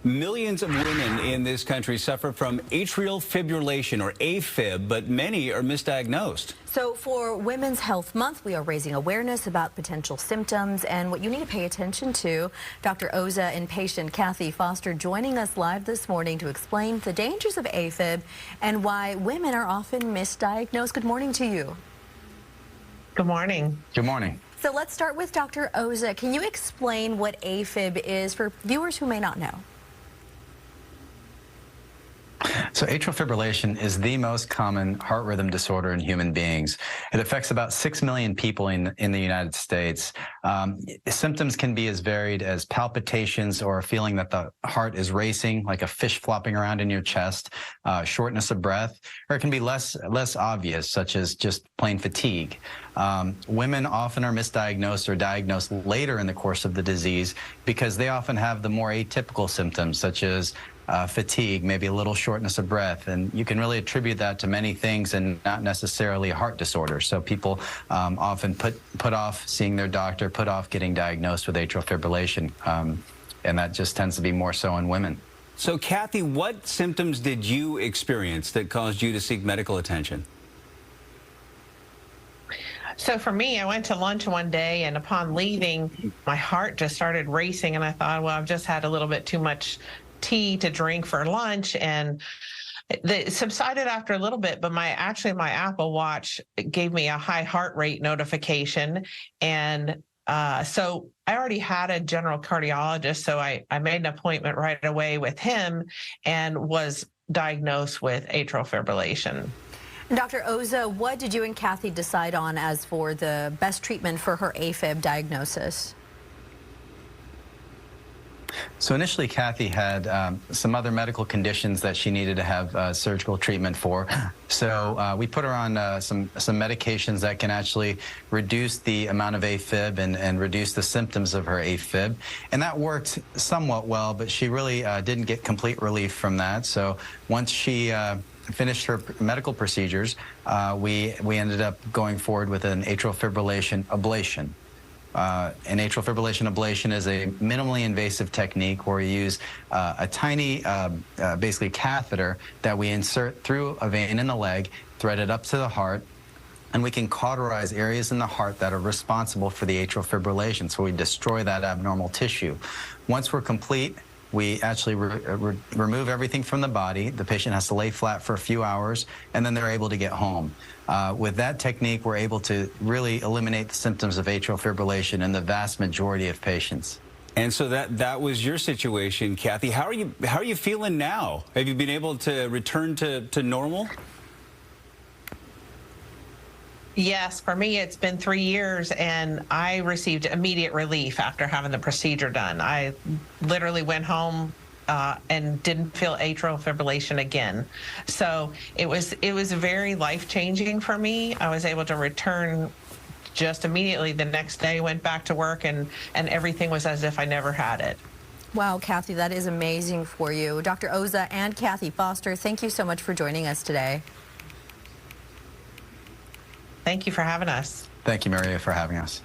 Millions of women in this country suffer from atrial fibrillation, or AFIB, but many are misdiagnosed. So for Women's Health Month, we are raising awareness about potential symptoms and what you need to pay attention to. Dr. Oza and patient Kathy Foster joining us live this morning to explain the dangers of AFib and why women are often misdiagnosed. Good morning to you. Good morning. Good morning. So let's start with Dr. Oza. Can you explain what AFib is for viewers who may not know? So atrial fibrillation is the most common heart rhythm disorder in human beings. It affects about 6 million people in the United States. Symptoms can be as varied as palpitations or a feeling that the heart is racing, like a fish flopping around in your chest, shortness of breath, or it can be less obvious, such as just plain fatigue. Women often are misdiagnosed or diagnosed later in the course of the disease because they often have the more atypical symptoms, such as fatigue, maybe a little shortness of breath, and you can really attribute that to many things and not necessarily a heart disorder. So people often put off seeing their doctor, put off getting diagnosed with atrial fibrillation, and that just tends to be more so in women. So Kathy, what symptoms did you experience that caused you to seek medical attention? So for me, I went to lunch one day, and upon leaving, my heart just started racing, and I thought, well, I've just had a little bit too much tea to drink for lunch, and it subsided after a little bit, but my Apple Watch gave me a high heart rate notification, and so I already had a general cardiologist, so I made an appointment right away with him and was diagnosed with atrial fibrillation. Dr. Oza, what did you and Kathy decide on as for the best treatment for her AFib diagnosis? So initially, Kathy had some other medical conditions that she needed to have surgical treatment for. So we put her on some medications that can actually reduce the amount of AFib and reduce the symptoms of her AFib. And that worked somewhat well, but she really didn't get complete relief from that. So once she finished her medical procedures, we ended up going forward with an atrial fibrillation ablation. An atrial fibrillation ablation is a minimally invasive technique where you use a tiny, basically catheter that we insert through a vein in the leg, thread it up to the heart, and we can cauterize areas in the heart that are responsible for the atrial fibrillation. So we destroy that abnormal tissue. Once we're complete, we actually remove everything from the body. The patient has to lay flat for a few hours, and then they're able to get home. With that technique, we're able to really eliminate the symptoms of atrial fibrillation in the vast majority of patients. And so that was your situation, Kathy. How are you feeling now? Have you been able to return to normal? Yes, for me, it's been 3 years, and I received immediate relief after having the procedure done. I literally went home and didn't feel atrial fibrillation again. So it was very life-changing for me. I was able to return just immediately the next day, went back to work, and everything was as if I never had it. Wow, Kathy, that is amazing for you. Dr. Oza and Kathy Foster, thank you so much for joining us today. Thank you for having us. Thank you, Maria, for having us.